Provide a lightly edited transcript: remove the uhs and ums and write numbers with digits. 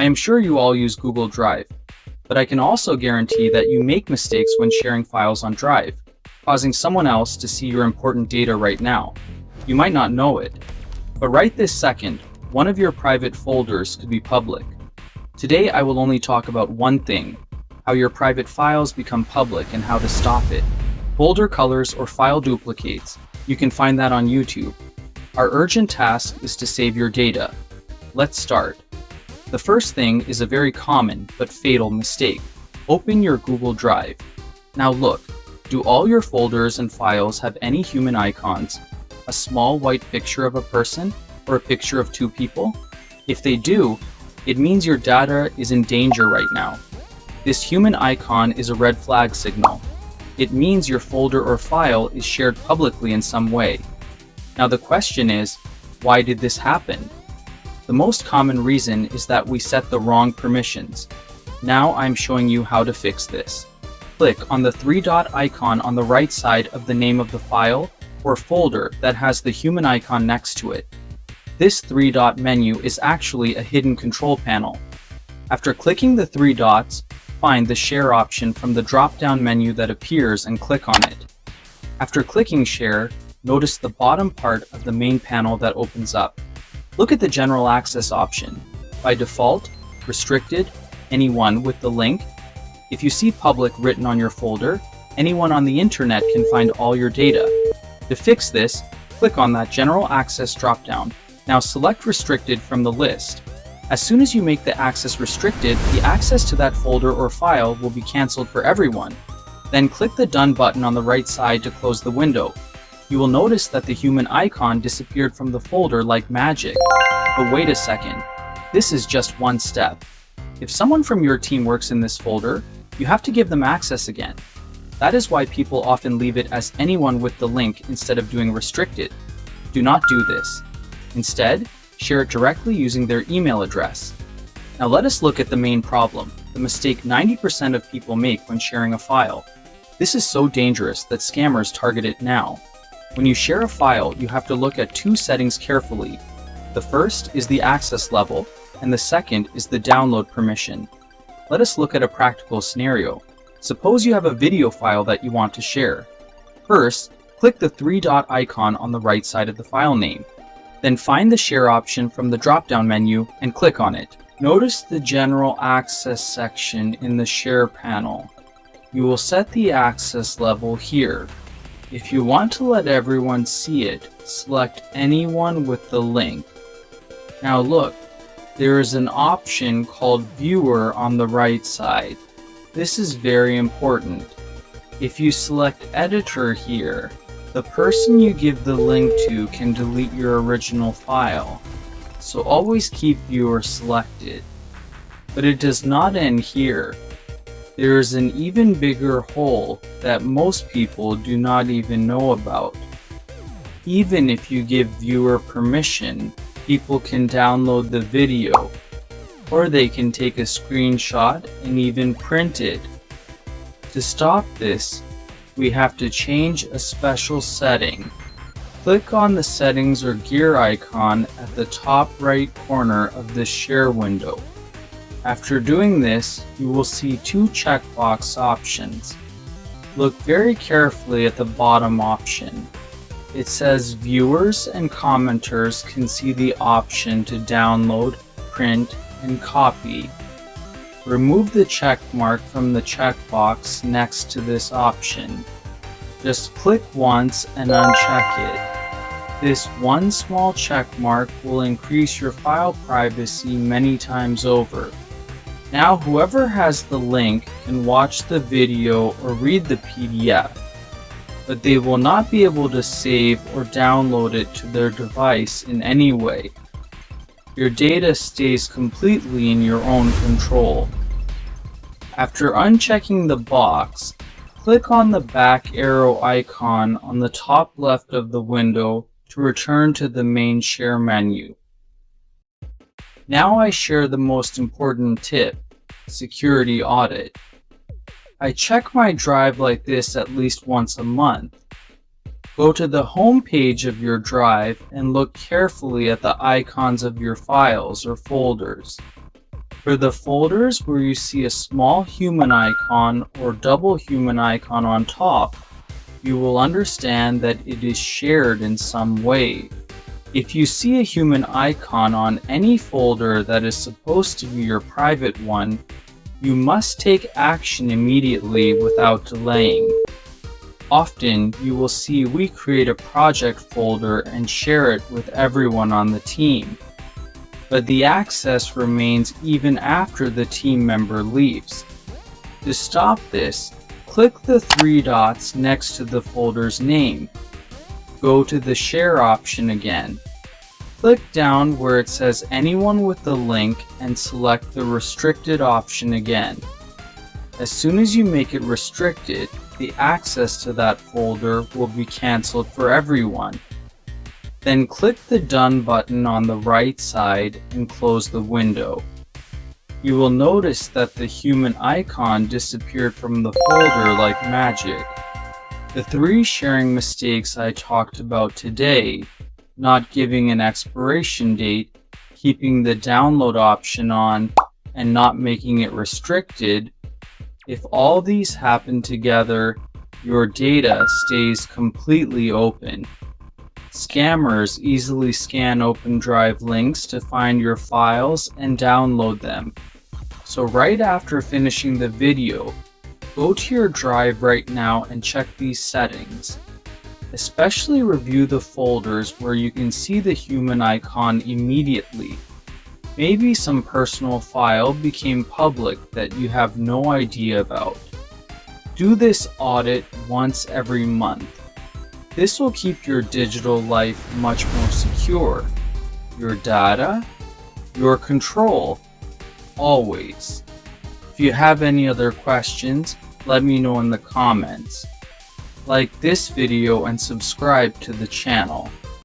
I am sure you all use Google Drive, but I can also guarantee that you make mistakes when sharing files on Drive, causing someone else to see your important data right now. You might not know it, but right this second, one of your private folders could be public. Today I will only talk about one thing: how your private files become public and how to stop it. Folder colors or file duplicates. You can find that on YouTube. Our urgent task is to save your data. Let's start. The first thing is a very common but fatal mistake. Open your Google Drive. Now look, do all your folders and files have any human icons? A small white picture of a person or a picture of two people? If they do, it means your data is in danger right now. This human icon is a red flag signal. It means your folder or file is shared publicly in some way. Now the question is, why did this happen? The most common reason is that we set the wrong permissions. Now I'm showing you how to fix this. Click on the three-dot icon on the right side of the name of the file or folder that has the human icon next to it. This three-dot menu is actually a hidden control panel. After clicking the three dots, find the Share option from the drop-down menu that appears and click on it. After clicking Share, notice the bottom part of the main panel that opens up. Look at the General Access option. By default, restricted, anyone with the link. If you see public written on your folder, anyone on the internet can find all your data. To fix this, click on that General Access drop-down. Now select Restricted from the list. As soon as you make the access restricted, the access to that folder or file will be cancelled for everyone. Then click the Done button on the right side to close the window. You will notice that the human icon disappeared from the folder like magic. But wait a second, this is just one step. If someone from your team works in this folder, you have to give them access again. That is why people often leave it as anyone with the link instead of doing restricted. Do not do this. Instead, share it directly using their email address. Now let us look at the main problem, the mistake 90% of people make when sharing a file. This is so dangerous that scammers target it now. When you share a file, you have to look at two settings carefully. The first is the access level, and the second is the download permission. Let us look at a practical scenario. Suppose you have a video file that you want to share. First, click the three-dot icon on the right side of the file name. Then find the Share option from the drop-down menu and click on it. Notice the General Access section in the Share panel. You will set the access level here. If you want to let everyone see it, select anyone with the link. Now look, there is an option called Viewer on the right side. This is very important. If you select Editor here, the person you give the link to can delete your original file, so always keep Viewer selected. But it does not end here. There is an even bigger hole that most people do not even know about. Even if you give Viewer permission, people can download the video, or they can take a screenshot and even print it. To stop this, we have to change a special setting. Click on the settings or gear icon at the top right corner of the Share window. After doing this, you will see two checkbox options. Look very carefully at the bottom option. It says viewers and commenters can see the option to download, print, and copy. Remove the check mark from the checkbox next to this option. Just click once and uncheck it. This one small check mark will increase your file privacy many times over. Now whoever has the link can watch the video or read the PDF, but they will not be able to save or download it to their device in any way. Your data stays completely in your own control. After unchecking the box, click on the back arrow icon on the top left of the window to return to the main Share menu. Now I share the most important tip, security audit. I check my drive like this at least once a month. Go to the home page of your drive and look carefully at the icons of your files or folders. For the folders where you see a small human icon or double human icon on top, you will understand that it is shared in some way. If you see a human icon on any folder that is supposed to be your private one, you must take action immediately without delaying. Often, you will see we create a project folder and share it with everyone on the team, but the access remains even after the team member leaves. To stop this, click the three dots next to the folder's name. Go to the Share option again. Click down where it says Anyone with the link and select the Restricted option again. As soon as you make it restricted, the access to that folder will be cancelled for everyone. Then click the Done button on the right side and close the window. You will notice that the human icon disappeared from the folder like magic. The three sharing mistakes I talked about today, not giving an expiration date, keeping the download option on, and not making it restricted, if all these happen together, your data stays completely open. Scammers easily scan OpenDrive links to find your files and download them. So right after finishing the video, go to your drive right now and check these settings. Especially review the folders where you can see the human icon immediately. Maybe some personal file became public that you have no idea about. Do this audit once every month. This will keep your digital life much more secure. Your data, your control, always. If you have any other questions, let me know in the comments. Like this video and subscribe to the channel.